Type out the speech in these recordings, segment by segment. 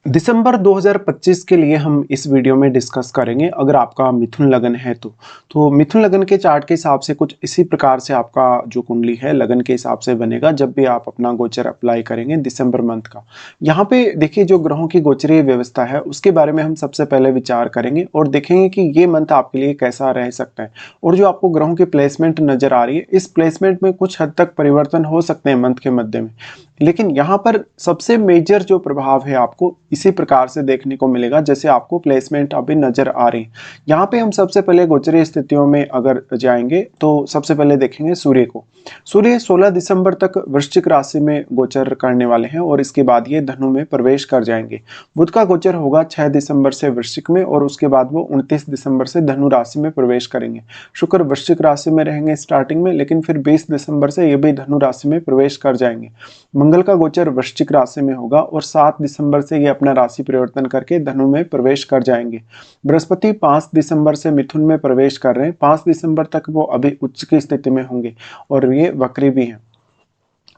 दिसंबर 2025 के लिए हम इस वीडियो में डिस्कस करेंगे। अगर आपका मिथुन लगन है तो मिथुन लगन के चार्ट के हिसाब से कुछ इसी प्रकार से आपका जो कुंडली है लगन के हिसाब से बनेगा जब भी आप अपना गोचर अप्लाई करेंगे दिसंबर मंथ का। यहाँ पे देखिए जो ग्रहों की गोचरीय व्यवस्था है उसके बारे में हम सबसे पहले विचार करेंगे और देखेंगे कि ये मंथ आपके लिए कैसा रह सकता है। और जो आपको ग्रहों की प्लेसमेंट नजर आ रही है इस प्लेसमेंट में कुछ हद तक परिवर्तन हो सकते हैं मंथ के मध्य में, लेकिन यहाँ पर सबसे मेजर जो प्रभाव है आपको इसी प्रकार से देखने को मिलेगा जैसे आपको प्लेसमेंट अभी नजर आ रही है। यहाँ पे हम सबसे पहले गोचरीय स्थितियों में अगर जाएंगे तो सबसे पहले देखेंगे सूर्य को। सूर्य 16 दिसंबर तक वृश्चिक राशि में गोचर करने वाले हैं और इसके बाद ये धनु में प्रवेश कर जाएंगे। बुध का गोचर होगा 6 दिसंबर से वृश्चिक में और उसके बाद वो 29 दिसंबर से धनु राशि में प्रवेश करेंगे। शुक्र वृश्चिक राशि में रहेंगे स्टार्टिंग में, लेकिन फिर 20 दिसंबर से ये भी धनु राशि में प्रवेश कर जाएंगे। मंगल का गोचर वृश्चिक राशि में होगा और 7 दिसंबर से ये अपना राशि परिवर्तन करके धनु में प्रवेश कर जाएंगे। बृहस्पति 5 दिसंबर से मिथुन में प्रवेश कर रहे हैं। 5 दिसंबर तक वो अभी उच्च की स्थिति में होंगे और ये वक्री भी हैं।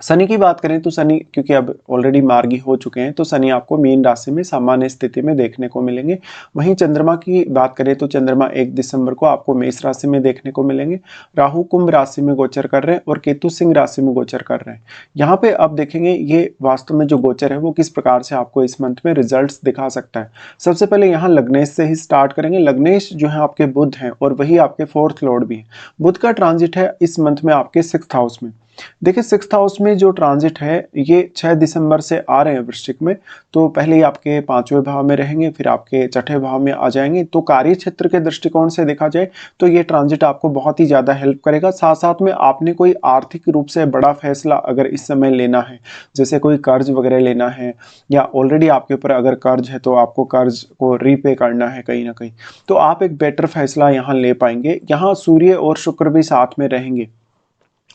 शनि की बात करें तो शनि क्योंकि अब ऑलरेडी मार्गी हो चुके हैं तो शनि आपको मीन राशि में सामान्य स्थिति में देखने को मिलेंगे। वहीं चंद्रमा की बात करें तो चंद्रमा 1 दिसंबर को आपको मेष राशि में देखने को मिलेंगे। राहु कुंभ राशि में गोचर कर रहे हैं और केतु सिंह राशि में गोचर कर रहे हैं। यहाँ पे अब देखेंगे ये वास्तव में जो गोचर है वो किस प्रकार से आपको इस मंथ में रिजल्ट दिखा सकता है। सबसे पहले यहाँ लग्नेश से ही स्टार्ट करेंगे। लग्नेश जो है आपके बुध हैं और वही आपके 4th लॉर्ड भी है। बुध का ट्रांजिट है इस मंथ में आपके 6th हाउस में। देखिए 6th हाउस में जो ट्रांजिट है ये 6 दिसंबर से आ रहे हैं वृश्चिक में, तो पहले ही आपके 5वें भाव में रहेंगे, फिर आपके 6ठे भाव में आ जाएंगे। तो कार्य क्षेत्र के दृष्टिकोण से देखा जाए तो ये ट्रांजिट आपको बहुत ही ज्यादा हेल्प करेगा। साथ साथ में आपने कोई आर्थिक रूप से बड़ा फैसला अगर इस समय लेना है, जैसे कोई कर्ज वगैरह लेना है या ऑलरेडी आपके ऊपर अगर कर्ज है तो आपको कर्ज को रीपे करना है कहीं ना कहीं, तो आप एक बेटर फैसला यहाँ ले पाएंगे। यहाँ सूर्य और शुक्र भी साथ में रहेंगे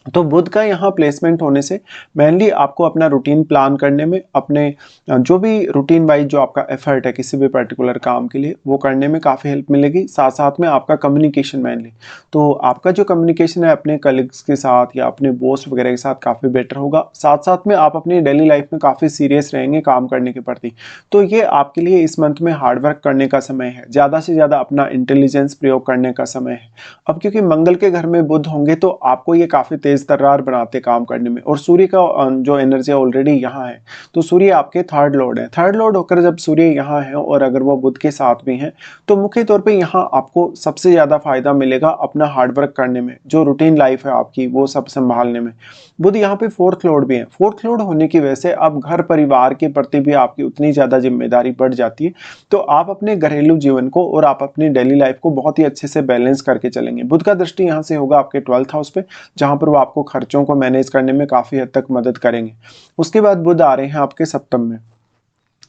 तो बुध का यहाँ प्लेसमेंट होने से मेनली आपको अपना रूटीन प्लान करने में, अपने जो भी रूटीन वाइज जो आपका एफर्ट है किसी भी पर्टिकुलर काम के लिए वो करने में काफ़ी हेल्प मिलेगी। साथ साथ में आपका कम्युनिकेशन मेनली, तो आपका जो कम्युनिकेशन है अपने कलीग्स के साथ या अपने बॉस वगैरह के साथ काफ़ी बेटर होगा। साथ साथ में आप अपनी डेली लाइफ में काफ़ी सीरियस रहेंगे काम करने के प्रति। तो ये आपके लिए इस मंथ में हार्डवर्क करने का समय है, ज़्यादा से ज़्यादा अपना इंटेलिजेंस प्रयोग करने का समय है। अब क्योंकि मंगल के घर में बुध होंगे तो आपको ये काफ़ी तेज तर्रार बनाते काम करने में, और सूर्य का जो एनर्जी ऑलरेडी यहाँ है तो सूर्य आपके 3rd लॉर्ड है। 3rd लॉर्ड होकर जब सूर्य यहाँ है और अगर वो बुध के साथ भी हैं तो मुख्य तौर पे यहाँ आपको सबसे ज़्यादा फायदा मिलेगा अपना हार्डवर्क करने में, जो रूटीन लाइफ है आपकी वो सब संभालने में। बुध यहाँ पे 4th लॉर्ड भी है। 4th लॉर्ड होने की वजह से अब घर परिवार के प्रति भी आपकी उतनी ज़्यादा जिम्मेदारी बढ़ जाती है, तो आप अपने घरेलू जीवन को और आप अपनी डेली लाइफ को बहुत ही अच्छे से बैलेंस करके चलेंगे। बुध का दृष्टि यहाँ से होगा आपके 12th हाउस पे, जहां पर वो आपको खर्चों को मैनेज करने में काफी हद तक मदद करेंगे। उसके बाद बुध आ रहे हैं आपके सप्तम में।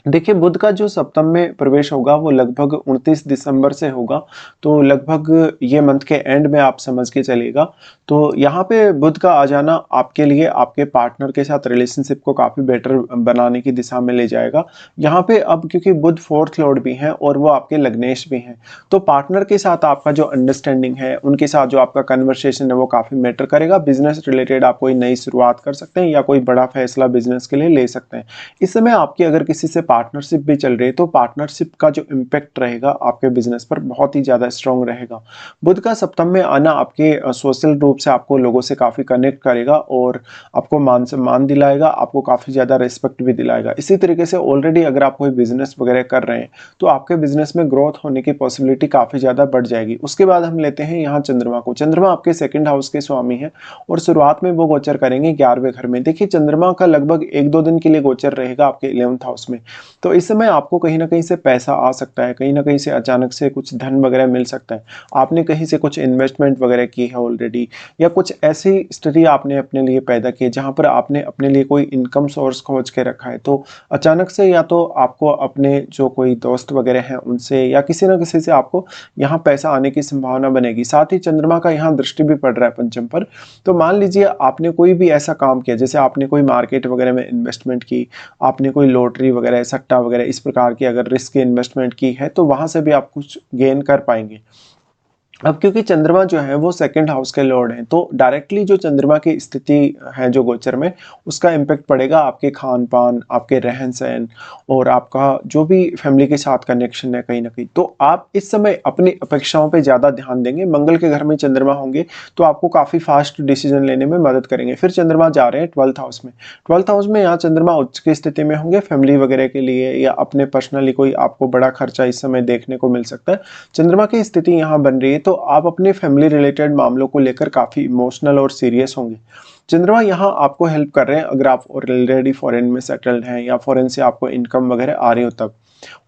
देखिए बुध का जो सप्तम में प्रवेश होगा वो लगभग 29 दिसंबर से होगा, तो लगभग ये मंथ के एंड में आप समझ के चलिएगा। तो यहाँ पे बुध का आ जाना आपके लिए आपके पार्टनर के साथ रिलेशनशिप को काफ़ी बेटर बनाने की दिशा में ले जाएगा। यहाँ पे अब क्योंकि बुध 4th लॉर्ड भी हैं और वो आपके लग्नेश भी हैं, तो पार्टनर के साथ आपका जो अंडरस्टैंडिंग है, उनके साथ जो आपका कन्वर्सेशन है वो काफ़ी मैटर करेगा। बिजनेस रिलेटेड आप कोई नई शुरुआत कर सकते हैं या कोई बड़ा फैसला बिजनेस के लिए ले सकते हैं। इस समय आपकी अगर किसी से पार्टनरशिप भी चल रही है तो पार्टनरशिप का जो इम्पैक्ट रहेगा आपके बिजनेस पर बहुत ही ज़्यादा स्ट्रॉन्ग रहेगा। बुध का सप्तम में आना आपके सोशल रूप से आपको लोगों से काफ़ी कनेक्ट करेगा और आपको मान सम्मान दिलाएगा, आपको काफ़ी ज़्यादा रिस्पेक्ट भी दिलाएगा। इसी तरीके से ऑलरेडी अगर आप कोई बिजनेस वगैरह कर रहे हैं तो आपके बिजनेस में ग्रोथ होने की पॉसिबिलिटी काफ़ी ज़्यादा बढ़ जाएगी। उसके बाद हम लेते हैं यहाँ चंद्रमा को। चंद्रमा आपके 2nd हाउस के स्वामी है और शुरुआत में वो गोचर करेंगे 11वें घर में। देखिए चंद्रमा का लगभग 1-2 दिन के लिए गोचर रहेगा आपके 11th हाउस में, तो इस समय आपको कहीं ना कहीं से पैसा आ सकता है, कहीं ना कहीं से अचानक से कुछ धन वगैरह मिल सकता है। आपने कहीं से कुछ इन्वेस्टमेंट वगैरह की है ऑलरेडी, या कुछ ऐसी स्थिति आपने अपने लिए पैदा की है जहां पर आपने अपने लिए कोई इनकम सोर्स खोज के रखा है, तो अचानक से या तो आपको अपने जो कोई दोस्त वगैरह हैं उनसे या किसी ना किसी से आपको यहाँ पैसा आने की संभावना बनेगी। साथ ही चंद्रमा का यहाँ दृष्टि भी पड़ रहा है पंचम पर, तो मान लीजिए आपने कोई भी ऐसा काम किया, जैसे आपने कोई मार्केट वगैरह में इन्वेस्टमेंट की, आपने कोई लॉटरी वगैरह सट्टा वगैरह इस प्रकार की अगर रिस्क इन्वेस्टमेंट की है तो वहां से भी आप कुछ गेन कर पाएंगे। अब क्योंकि चंद्रमा जो है वो सेकंड हाउस के लॉर्ड हैं, तो डायरेक्टली जो चंद्रमा की स्थिति है जो गोचर में, उसका इम्पैक्ट पड़ेगा आपके खान-पान, आपके रहन-सहन और आपका जो भी फैमिली के साथ कनेक्शन है कहीं न कहीं। तो आप इस समय अपनी अपेक्षाओं पे ज़्यादा ध्यान देंगे। मंगल के घर में चंद्रमा होंगे, तो आपको काफ़ी फ़ास्ट डिसीज़न लेने में मदद करेंगे। फिर चंद्रमा जा रहे हैं 12th हाउस में। 12th हाउस में यहाँ चंद्रमा उच्च की स्थिति में होंगे, फैमिली वगैरह के लिए या अपने पर्सनली कोई आपको बड़ा खर्चा इस समय देखने को मिल सकता है। चंद्रमा की स्थिति यहाँ बन रही है, तो आप अपने फैमिली रिलेटेड मामलों को लेकर काफ़ी इमोशनल और सीरियस होंगे। चंद्रमा यहाँ आपको हेल्प कर रहे हैं अगर आप ऑलरेडी फॉरेन में सेटल्ड हैं या फॉरेन से आपको इनकम वगैरह आ रही हो तब।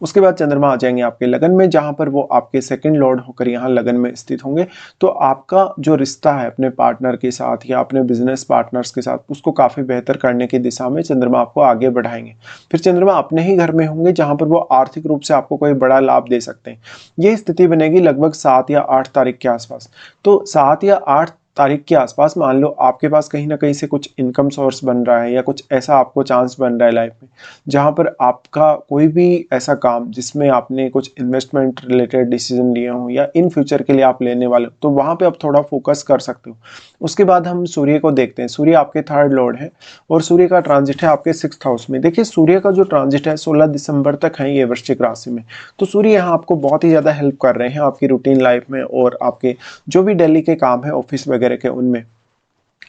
उसके बाद चंद्रमा आ जाएँगे आपके लगन में, जहाँ पर वो आपके सेकंड लॉर्ड होकर यहाँ लगन में स्थित होंगे। तो आपका जो रिश्ता है अपने पार्टनर के साथ या अपने बिज़नेस पार्टनर्स के साथ, उसको काफ़ी बेहतर करने की दिशा में चंद्रमा आपको आगे बढ़ाएँगे। फिर चंद्रमा अपने ही घर में होंगे, जहाँ पर वो आर्थिक रूप से आपको कोई बड़ा लाभ दे सकते हैं। ये स्थिति बनेगी लगभग 7 या 8 तारीख के आसपास। तो 7 या 8 तारीख के आसपास मान लो आपके पास कहीं न कहीं से कुछ इनकम सोर्स बन रहा है या कुछ ऐसा आपको चांस बन रहा है लाइफ में, जहाँ पर आपका कोई भी ऐसा काम जिसमें आपने कुछ इन्वेस्टमेंट रिलेटेड डिसीजन लिए हों या इन फ्यूचर के लिए आप लेने वाले हो, तो वहाँ पे आप थोड़ा फोकस कर सकते हो। उसके बाद हम सूर्य को देखते हैं। सूर्य आपके थर्ड लॉर्ड है और सूर्य का ट्रांजिट है आपके 6th हाउस में। देखिए सूर्य का जो ट्रांजिट है 16 दिसंबर तक है ये वृश्चिक राशि में। तो सूर्य यहाँ आपको बहुत ही ज़्यादा हेल्प कर रहे हैं आपकी रूटीन लाइफ में और आपके जो भी डेली के काम है ऑफिस वगैरह के उनमें।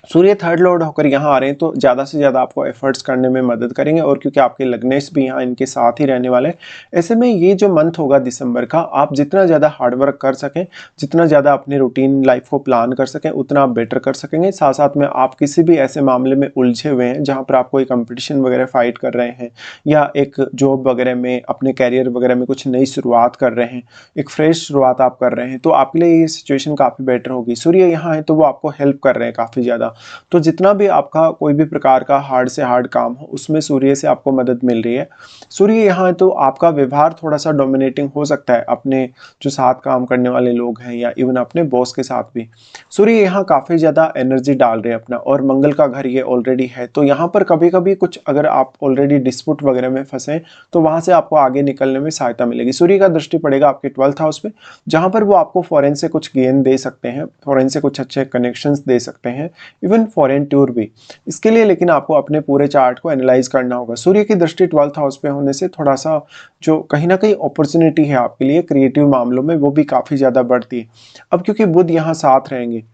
सूर्य थर्ड लॉर्ड होकर यहाँ आ रहे हैं, तो ज़्यादा से ज़्यादा आपको एफर्ट्स करने में मदद करेंगे और क्योंकि आपके लग्नेश भी यहाँ इनके साथ ही रहने वाले हैं, ऐसे में ये जो मंथ होगा दिसंबर का, आप जितना ज़्यादा हार्ड वर्क कर सकें, जितना ज़्यादा अपनी रूटीन लाइफ को प्लान कर सकें, उतना आप बेटर कर सकेंगे। साथ साथ में आप किसी भी ऐसे मामले में उलझे हुए हैं जहाँ पर आप कोई कंपटीशन वगैरह फाइट कर रहे हैं या एक जॉब वगैरह में अपने कैरियर वगैरह में कुछ नई शुरुआत कर रहे हैं, एक फ्रेश शुरुआत आप कर रहे हैं, तो आपके लिए ये सिचुएशन काफ़ी बेटर होगी। सूर्य यहाँ है तो वो आपको हेल्प कर रहे हैं काफ़ी ज़्यादा। तो जितना भी आपका कोई भी प्रकार का हार्ड से हार्ड काम हो, उसमें सूर्य से आपको मदद मिल रही है। सूर्य यहाँ है तो आपका व्यवहार थोड़ा-सा डोमिनेटिंग हो सकता है अपने जो साथ काम करने वाले लोग हैं या इवन अपने बॉस के साथ भी। सूर्य यहाँ काफ़ी ज़्यादा एनर्जी डाल रहे हैं अपना और मंगल का घर ये ऑलरेडी है, तो यहाँ पर कभी-कभी कुछ अगर आप ऑलरेडी डिस्प्यूट वगैरह में फँसे, तो वहाँ से आपको आगे निकलने में सहायता मिलेगी। सूर्य का दृष्टि पड़ेगा आपके 12th हाउस पे, जहाँ पर वो आपको फॉरेन से कुछ गेन दे सकते हैं, फॉरेन से कुछ अच्छे कनेक्शंस दे सकते हैं, इवन फॉरेन टूर भी। इसके लिए लेकिन आपको अपने पूरे चार्ट को एनालाइज करना होगा। सूर्य की दृष्टि 12th हाउस पे होने से थोड़ा-सा जो कहीं न कहीं अपॉर्च्युनिटी है आपके लिए क्रिएटिव मामलों में, वो भी काफ़ी ज़्यादा बढ़ती है। अब क्योंकि बुध यहाँ साथ रहेंगे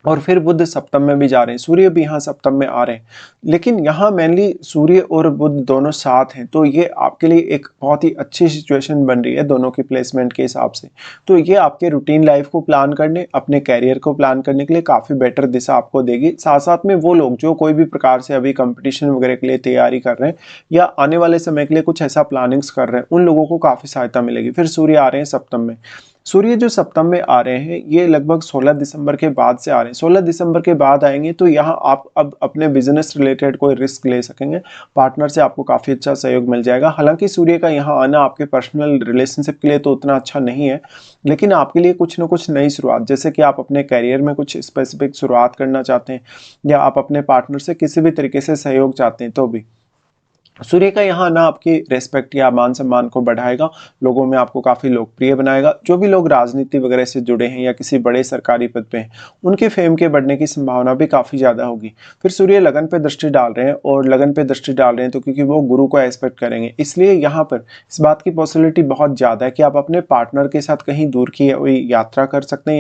और फिर बुध सप्तम में भी जा रहे हैं, सूर्य भी यहाँ सप्तम में आ रहे हैं। लेकिन यहाँ मेनली सूर्य और बुध दोनों साथ हैं, तो ये आपके लिए एक बहुत ही अच्छी सिचुएशन बन रही है दोनों की प्लेसमेंट के हिसाब से। तो ये आपके रूटीन लाइफ को प्लान करने, अपने करियर को प्लान करने के लिए काफ़ी बेटर दिशा आपको देगी। साथ-साथ में वो लोग जो कोई भी प्रकार से अभी कॉम्पिटिशन वगैरह के लिए तैयारी कर रहे हैं या आने वाले समय के लिए कुछ ऐसा प्लानिंग्स कर रहे हैं, उन लोगों को काफ़ी सहायता मिलेगी। फिर सूर्य आ रहे हैं सप्तम में। सूर्य जो सप्तम में आ रहे हैं, ये लगभग 16 दिसंबर के बाद से आ रहे हैं। 16 दिसंबर के बाद आएँगे तो यहाँ आप अब अपने बिज़नेस रिलेटेड कोई रिस्क ले सकेंगे। पार्टनर से आपको काफ़ी अच्छा सहयोग मिल जाएगा। हालाँकि सूर्य का यहाँ आना आपके पर्सनल रिलेशनशिप के लिए तो उतना अच्छा नहीं है, लेकिन आपके लिए कुछ न कुछ नई शुरुआत, जैसे कि आप अपने करियर में कुछ स्पेसिफिक शुरुआत करना चाहते हैं या आप अपने पार्टनर से किसी भी तरीके से सहयोग चाहते हैं, तो भी। सूर्य का यहाँ आना आपकी रिस्पेक्ट या मान-सम्मान को बढ़ाएगा, लोगों में आपको काफ़ी लोकप्रिय बनाएगा। जो भी लोग राजनीति वगैरह से जुड़े हैं या किसी बड़े सरकारी पद पे हैं, उनके फेम के बढ़ने की संभावना भी काफ़ी ज़्यादा होगी। फिर सूर्य लगन पे दृष्टि डाल रहे हैं और लगन पे दृष्टि डाल रहे हैं तो क्योंकि वो गुरु को एस्पेक्ट करेंगे, इसलिए यहाँ पर इस बात की पॉसिबिलिटी बहुत ज़्यादा है कि आप अपने पार्टनर के साथ कहीं दूर की कोई यात्रा कर सकते हैं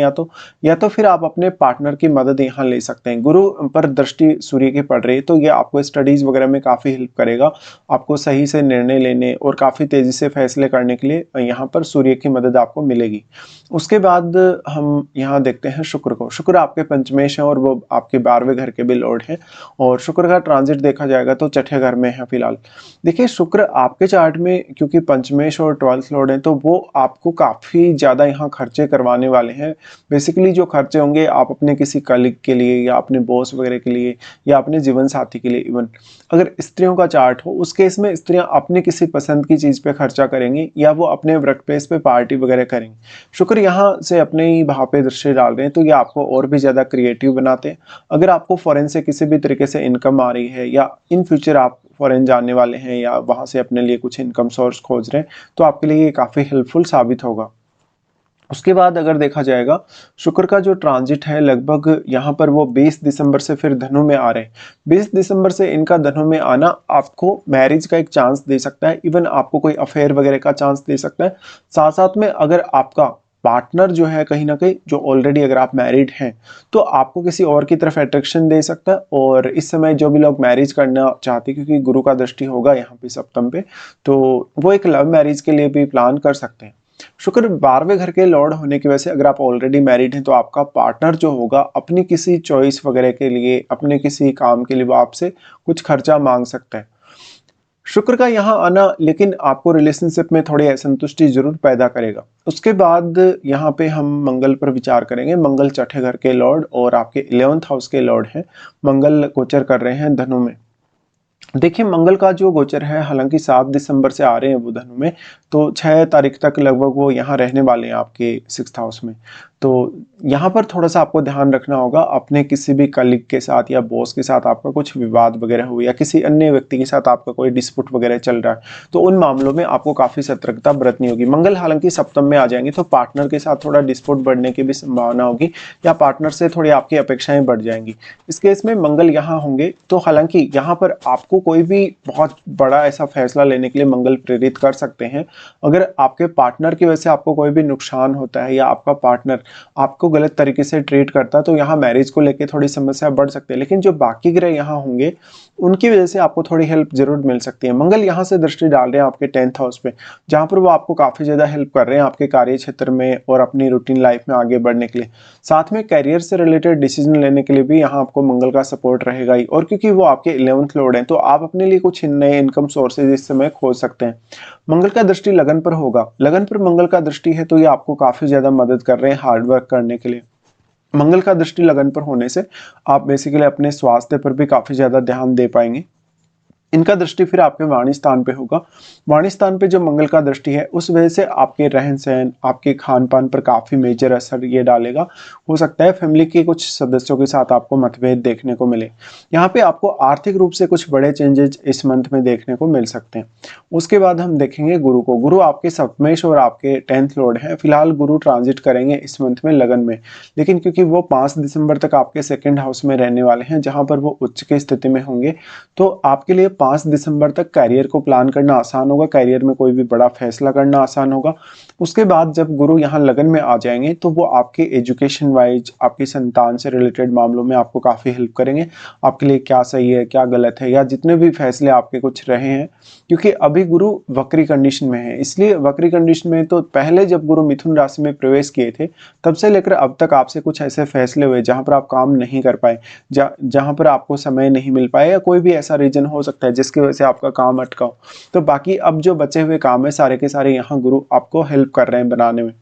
या तो फिर आप अपने पार्टनर की मदद यहाँ ले सकते हैं। गुरु पर दृष्टि सूर्य की पड़ रही है, तो ये आपको स्टडीज़ वगैरह में काफ़ी हेल्प करेगा। आपको सही से निर्णय लेने और काफ़ी तेज़ी से फैसले करने के लिए यहाँ पर सूर्य की मदद आपको मिलेगी। उसके बाद हम यहाँ देखते हैं शुक्र को। शुक्र आपके पंचमेश हैं और वो आपके 12वें घर के भी लॉर्ड हैं और शुक्र का ट्रांजिट देखा जाएगा तो छठे घर में है फिलहाल। देखिए शुक्र आपके चार्ट में क्योंकि पंचमेश और 12th लॉर्ड हैं, तो वो आपको काफ़ी ज़्यादा यहाँ खर्चे करवाने वाले हैं। बेसिकली जो खर्चे होंगे आप अपने किसी कलीग के लिए या अपने बॉस वगैरह के लिए या अपने जीवन साथी के लिए, इवन अगर स्त्रियों का चार्ट हो उस केस में स्त्रियां अपने किसी पसंद की चीज़ पे खर्चा करेंगी या वो अपने वर्क प्लेस पे पार्टी वगैरह करेंगी। शुक्र यहाँ से अपने ही भाव पे दृष्टि डाल रहे हैं, तो ये आपको और भी ज़्यादा क्रिएटिव बनाते हैं। अगर आपको फॉरेन से किसी भी तरीके से इनकम आ रही है या इन फ्यूचर आप फॉरेन जाने वाले हैं या वहाँ से अपने लिए कुछ इनकम सोर्स खोज रहे हैं, तो आपके लिए ये काफ़ी हेल्पफुल साबित होगा। उसके बाद अगर देखा जाएगा, शुक्र का जो ट्रांजिट है लगभग यहाँ पर वो 20 दिसंबर से फिर धनु में आ रहे हैं। 20 दिसंबर से इनका धनु में आना आपको मैरिज का एक चांस दे सकता है, इवन आपको कोई अफेयर वगैरह का चांस दे सकता है। साथ साथ में अगर आपका पार्टनर जो है कहीं ना कहीं जो ऑलरेडी अगर आप मैरिड हैं तो आपको किसी और की तरफ अट्रैक्शन दे सकता है। और इस समय जो भी लोग मैरिज करना चाहते हैं, क्योंकि गुरु का दृष्टि होगा यहाँ पे सप्तम पे, तो वो एक लव मैरिज के लिए भी प्लान कर सकते हैं। शुक्र 12वें घर के लॉर्ड होने की वजह से अगर आप ऑलरेडी मैरिड हैं तो आपका पार्टनर जो होगा अपनी किसी चॉइस वगैरह के लिए, अपने किसी काम के लिए वो आपसे कुछ खर्चा मांग सकता है। शुक्र का यहाँ आना लेकिन आपको रिलेशनशिप में थोड़ी असंतुष्टि जरूर पैदा करेगा। उसके बाद यहाँ पे हम मंगल पर विचार करेंगे। मंगल छठे घर के लॉर्ड और आपके 11th हाउस के लॉर्ड हैं। मंगल गोचर कर रहे हैं धनु में। देखिए मंगल का जो गोचर है, हालांकि 7 दिसंबर से आ रहे हैं वो धनु में, तो 6 तारीख तक लगभग वो यहाँ रहने वाले हैं आपके 6th हाउस में। तो यहाँ पर थोड़ा सा आपको ध्यान रखना होगा, अपने किसी भी कलीग के साथ या बॉस के साथ आपका कुछ विवाद वगैरह हो या किसी अन्य व्यक्ति के साथ आपका कोई डिस्प्यूट वगैरह चल रहा है तो उन मामलों में आपको काफ़ी सतर्कता बरतनी होगी। मंगल हालांकि सप्तम में आ जाएंगे तो पार्टनर के साथ थोड़ा डिस्प्यूट बढ़ने की भी संभावना होगी या पार्टनर से थोड़ी आपकी अपेक्षाएं बढ़ जाएंगी। इस केस में मंगल यहाँ होंगे तो हालांकि यहाँ पर आपको कोई भी बहुत बड़ा ऐसा फैसला लेने के लिए मंगल प्रेरित कर सकते हैं। अगर आपके पार्टनर की वजह से आपको कोई भी नुकसान होता है या आपका पार्टनर आपको गलत तरीके से ट्रीट करता है तो यहाँ मैरिज को लेके थोड़ी समस्या बढ़ सकती है। लेकिन जो बाकी ग्रह यहाँ होंगे उनकी वजह से आपको थोड़ी हेल्प जरूर मिल सकती है। मंगल यहाँ से दृष्टि डाल रहे हैं आपके 10th हाउस पे, जहाँ पर वो आपको काफी ज्यादा हेल्प कर रहे हैं आपके कार्य क्षेत्र में और अपनी रूटीन लाइफ में आगे बढ़ने के लिए। साथ में कैरियर से रिलेटेड डिसीजन लेने के लिए भी यहाँ आपको मंगल का सपोर्ट रहेगा ही। और क्योंकि वो आपके 11th लॉर्ड हैं तो आप अपने लिए कुछ नए इनकम सोर्सेज इस समय खोज सकते हैं। मंगल का दृष्टि लगन पर होगा। लगन पर मंगल का दृष्टि है तो ये आपको काफी ज्यादा मदद कर रहे हैं हार्डवर्क करने के लिए। मंगल का दृष्टि लगन पर होने से आप बेसिकली अपने स्वास्थ्य पर भी काफी ज्यादा ध्यान दे पाएंगे। इनका दृष्टि फिर आपके वाणी स्थान पे होगा। वाणी स्थान पे जो मंगल का दृष्टि है उस वजह से आपके रहन सहन, आपके खान पान पर काफी मेजर असर ये डालेगा। हो सकता है फैमिली के कुछ सदस्यों के साथ आपको मतभेद देखने को मिले। यहाँ पे आपको आर्थिक रूप से कुछ बड़े चेंजेस इस मंथ में देखने को मिल सकते हैं। उसके बाद हम देखेंगे गुरु को। गुरु आपके सप्तमेश और आपके 10th लॉर्ड है। फिलहाल गुरु ट्रांजिट करेंगे इस मंथ में लगन में, लेकिन क्योंकि वो 5 दिसंबर तक आपके 2nd हाउस में रहने वाले हैं जहां पर वो उच्च की स्थिति में होंगे, तो आपके लिए 5 दिसंबर तक कैरियर को प्लान करना आसान होगा। कैरियर में कोई भी बड़ा फैसला करना आसान होगा। उसके बाद जब गुरु यहाँ लगन में आ जाएंगे तो वो आपके एजुकेशन वाइज, आपकी संतान से रिलेटेड मामलों में आपको काफी हेल्प करेंगे। आपके लिए क्या सही है क्या गलत है या जितने भी फैसले आपके कुछ रहे हैं, क्योंकि अभी गुरु वक्री कंडीशन में है। इसलिए वक्री कंडीशन में तो पहले जब गुरु मिथुन राशि में प्रवेश किए थे तब से लेकर अब तक आपसे कुछ ऐसे फैसले हुए जहां पर आप काम नहीं कर पाए, जहां पर आपको समय नहीं मिल पाया या कोई भी ऐसा रीजन हो सकता है जिसकी वजह से आपका काम अटका हो। तो बाकी अब जो बचे हुए काम है सारे के सारे यहाँ गुरु आपको हेल्प कर रहे हैं बनाने में।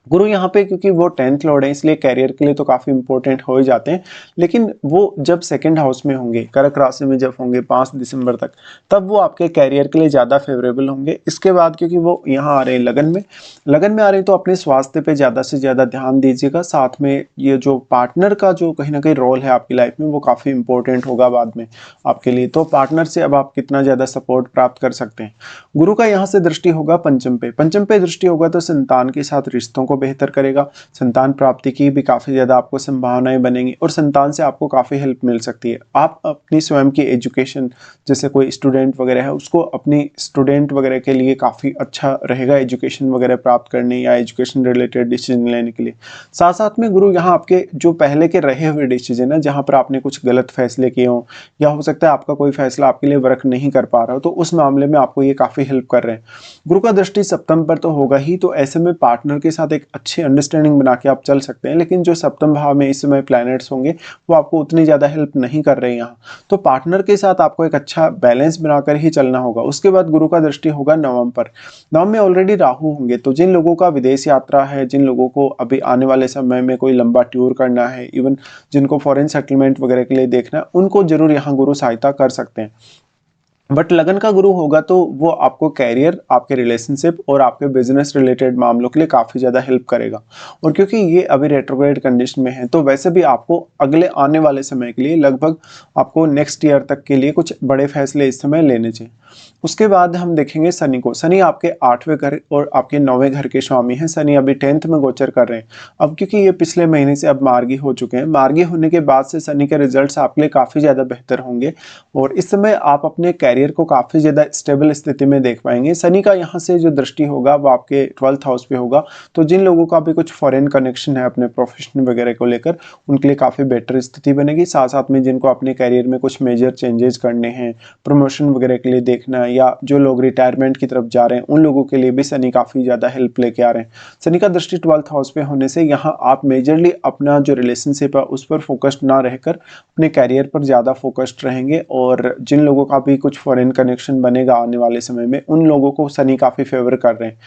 गुरु यहाँ पे क्योंकि वो 10th लॉर्ड है इसलिए कैरियर के लिए तो काफी इंपॉर्टेंट हो ही जाते हैं, लेकिन वो जब 2nd हाउस में होंगे, कर्क राशि में जब होंगे 5 दिसंबर तक, तब वो आपके कैरियर के लिए ज्यादा फेवरेबल होंगे। इसके बाद क्योंकि वो यहाँ आ रहे हैं लगन में आ रहे हैं तो अपने स्वास्थ्य पे ज्यादा से ज्यादा ध्यान दीजिएगा। साथ में ये जो पार्टनर का जो कहीं ना कहीं रोल है आपकी लाइफ में वो काफी इंपॉर्टेंट होगा बाद में आपके लिए। तो पार्टनर से अब आप कितना ज्यादा सपोर्ट प्राप्त कर सकते हैं। गुरु का यहाँ से दृष्टि होगा पंचम पे दृष्टि होगा तो संतान के साथ रिश्तों को बेहतर करेगा। संतान प्राप्ति की भी काफी ज्यादा आपको संभावनाएं बनेंगी और संतान से आपको काफी हेल्प मिल सकती है। आप अपनी स्वयं की एजुकेशन, जैसे कोई स्टूडेंट वगैरह है उसको अपनी स्टूडेंट वगैरह के लिए काफी अच्छा रहेगा एजुकेशन वगैरह प्राप्त करने या एजुकेशन रिलेटेड डिसीजन लेने के लिए। साथ साथ में गुरु यहाँ आपके जो पहले के रहे हुए डिसीजन है जहां पर आपने कुछ गलत फैसले किए हो या हो सकता है आपका कोई फैसला आपके लिए वर्क नहीं कर पा रहा हो, तो उस मामले में आपको ये काफी हेल्प कर रहे हैं। गुरु का दृष्टि सप्तम पर तो होगा ही, तो ऐसे में पार्टनर के साथ एक अच्छी अंडरस्टैंडिंग बना के आप चल सकते हैं। लेकिन जो सप्तम भाव में इस समय प्लैनेट्स होंगे वो आपको उतनी ज्यादा हेल्प नहीं कर रहे हैं यहाँ, तो पार्टनर के साथ आपको एक अच्छा बैलेंस बनाकर ही चलना होगा। उसके बाद गुरु का दृष्टि होगा नवम पर। नवम में ऑलरेडी राहु होंगे, तो जिन लोगों का विदेश यात्रा है, जिन लोगों को अभी आने वाले समय में कोई लंबा टूर करना है, इवन जिनको फॉरेन सेटलमेंट वगैरह के लिए देखना है, उनको जरूर यहाँ गुरु सहायता कर सकते हैं। बट लगन का गुरु होगा तो वो आपको कैरियर, आपके रिलेशनशिप और आपके बिजनेस रिलेटेड मामलों के लिए काफी ज्यादा हेल्प करेगा। और क्योंकि ये अभी रेट्रोग्रेड कंडीशन में है तो वैसे भी आपको अगले आने वाले समय के लिए लगभग आपको नेक्स्ट ईयर तक के लिए कुछ बड़े फैसले इस समय लेने चाहिए। उसके बाद हम देखेंगे शनि को। शनि आपके 8वें घर और आपके 9वें घर के स्वामी हैं। शनि अभी 10th में गोचर कर रहे हैं। अब क्योंकि ये पिछले महीने से अब मार्गी हो चुके हैं, मार्गी होने के बाद से शनि के रिजल्ट्स आपके लिए काफ़ी ज़्यादा बेहतर होंगे और इस समय आप अपने कैरियर को काफ़ी ज़्यादा स्टेबल स्थिति में देख पाएंगे। शनि का यहाँ से जो दृष्टि होगा वो आपके 12th हाउस पे होगा, तो जिन लोगों का भी कुछ फॉरेन कनेक्शन है अपने प्रोफेशन वगैरह को लेकर, उनके लिए काफ़ी बेटर स्थिति बनेगी। साथ साथ में जिनको अपने कैरियर में कुछ मेजर चेंजेस करने हैं, प्रमोशन वगैरह के लिए देखना है, या जो लोग रिटायरमेंट की तरफ जा रहे हैं, उन लोगों के लिए भी शनि काफ़ी ज़्यादा हेल्प लेके आ रहे हैं। शनि का दृष्टि 12th हाउस पे होने से यहाँ आप मेजरली अपना जो रिलेशनशिप है उस पर फोकस्ड ना रहकर अपने कैरियर पर ज़्यादा फोकस्ड रहेंगे, और जिन लोगों का भी कुछ फॉरेन कनेक्शन बनेगा आने वाले समय में, उन लोगों को शनि काफ़ी फेवर कर रहे हैं।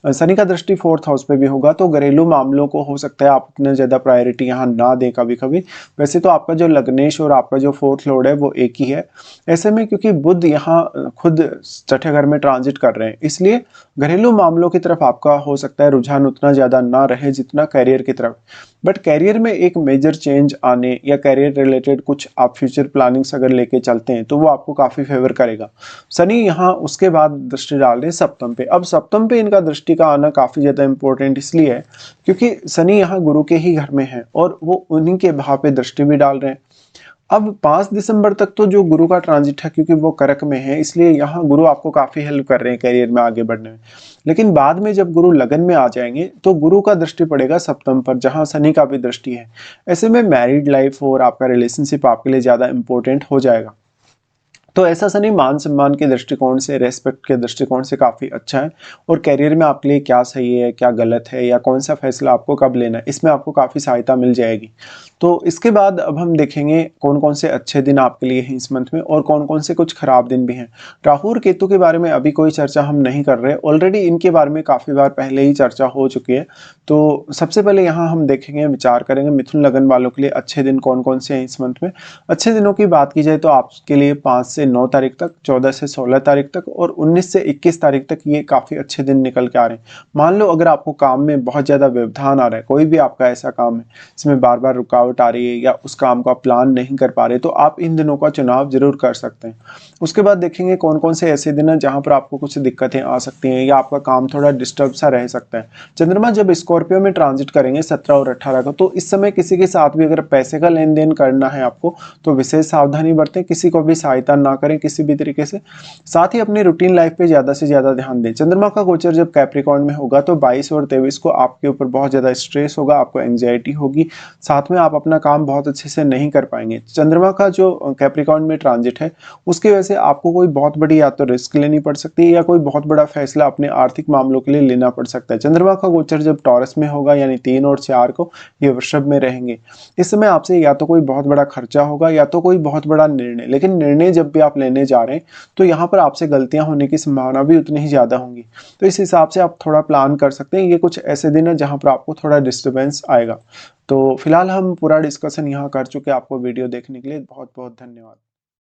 शनि का दृष्टि 4th हाउस पे भी होगा, तो घरेलू मामलों को हो सकता है आप उतना ज़्यादा प्रायोरिटी यहाँ ना दें कभी कभी। वैसे तो आपका जो लग्नेश और आपका जो 4th लॉर्ड है वो एक ही है। ऐसे में क्योंकि बुध यहाँ खुद छठे घर में ट्रांजिट कर रहे हैं, इसलिए घरेलू मामलों की तरफ आपका हो सकता है रुझान उतना ज़्यादा ना रहे जितना कैरियर की तरफ। बट कैरियर में एक मेजर चेंज आने या कैरियर रिलेटेड कुछ आप फ्यूचर प्लानिंग्स अगर लेके चलते हैं तो वो आपको काफ़ी फेवर करेगा। शनि यहाँ उसके बाद दृष्टि डाल रहे हैं सप्तम पे। अब सप्तम पे इनका दृष्टि का आना काफ़ी ज़्यादा इंपॉर्टेंट इसलिए है क्योंकि शनि यहाँ गुरु के ही घर में है और वो उन्हीं के भाव पे दृष्टि भी डाल रहे हैं। अब 5 दिसंबर तक तो जो गुरु का ट्रांजिट है, क्योंकि वो कर्क में है, इसलिए यहाँ गुरु आपको काफ़ी हेल्प कर रहे हैं कैरियर में आगे बढ़ने में। लेकिन बाद में जब गुरु लगन में आ जाएंगे तो गुरु का दृष्टि पड़ेगा सप्तम पर, जहाँ शनि का भी दृष्टि है। ऐसे में मैरिड लाइफ और आपका रिलेशनशिप आपके लिए ज़्यादा इंपॉर्टेंट हो जाएगा। तो ऐसा शनि मान सम्मान के दृष्टिकोण से, रेस्पेक्ट के दृष्टिकोण से काफ़ी अच्छा है, और कैरियर में आपके लिए क्या सही है, क्या गलत है, या कौन सा फैसला आपको कब लेना है, इसमें आपको काफ़ी सहायता मिल जाएगी। तो इसके बाद अब हम देखेंगे कौन कौन से अच्छे दिन आपके लिए हैं इस मंथ में और कौन कौन से कुछ खराब दिन भी हैं। राहु और केतु के बारे में अभी कोई चर्चा हम नहीं कर रहे, ऑलरेडी इनके बारे में काफ़ी बार पहले ही चर्चा हो चुकी है। तो सबसे पहले यहाँ हम देखेंगे, विचार करेंगे मिथुन लगन वालों के लिए अच्छे दिन कौन कौन से हैं इस मंथ में। अच्छे दिनों की बात की जाए तो आपके लिए 5 से 9 तारीख तक, 14 से 16 तारीख तक और 19 से 21 तारीख तक ये काफ़ी अच्छे दिन निकल के आ रहे हैं। मान लो अगर आपको काम में बहुत ज़्यादा व्यवधान आ रहा है, कोई भी आपका ऐसा काम है जिसमें बार बार रुकावट आ रही है या उस काम को आप प्लान नहीं कर पा रहे, तो आप इन दिनों का चुनाव जरूर कर सकते हैं। उसके बाद देखेंगे कौन कौन से ऐसे दिन हैं जहां पर आपको कुछ दिक्कतें आ सकती हैं या आपका काम थोड़ा डिस्टर्ब सा रह सकता है। चंद्रमा जब स्कॉर्पियो में ट्रांजिट करेंगे 17 और 18 को, तो इस समय किसी के साथ भी अगर पैसे का लेन देन करना है आपको तो विशेष सावधानी बरतें, किसी को भी सहायता ना करें किसी भी तरीके से। साथ ही अपनी रूटीन लाइफ पे ज़्यादा से ज़्यादा ध्यान दें। चंद्रमा का गोचर जब कैप्रिकॉर्न में होगा तो 22 और 23 को आपके ऊपर बहुत ज़्यादा स्ट्रेस होगा, आपको एंग्जाइटी होगी, साथ में आप अपना काम बहुत अच्छे से नहीं कर पाएंगे। चंद्रमा का जो कैप्रिकॉर्न में ट्रांजिट है उसकी वजह से आपको कोई बहुत बड़ी या तो रिस्क लेनी पड़ सकती है या कोई बहुत बड़ा फैसला अपने आर्थिक मामलों के लिए लेना पड़ सकता है। चंद्रमा का गोचर जब टॉरस में होगा यानी 3 और 4 को, ये वृषभ में रहेंगे, इस समय आपसे या तो कोई बहुत बड़ा खर्चा होगा या तो कोई बहुत बड़ा निर्णय, लेकिन निर्णय जब भी आप लेने जा रहे हैं तो यहाँ पर आपसे गलतियां होने की संभावना भी उतनी ही ज़्यादा होंगी। तो इस हिसाब से आप थोड़ा प्लान कर सकते हैं। ये कुछ ऐसे दिन है जहाँ पर आपको थोड़ा डिस्टर्बेंस आएगा। तो फिलहाल हम पूरा डिस्कशन यहाँ कर चुके हैं। आपको वीडियो देखने के लिए बहुत बहुत धन्यवाद।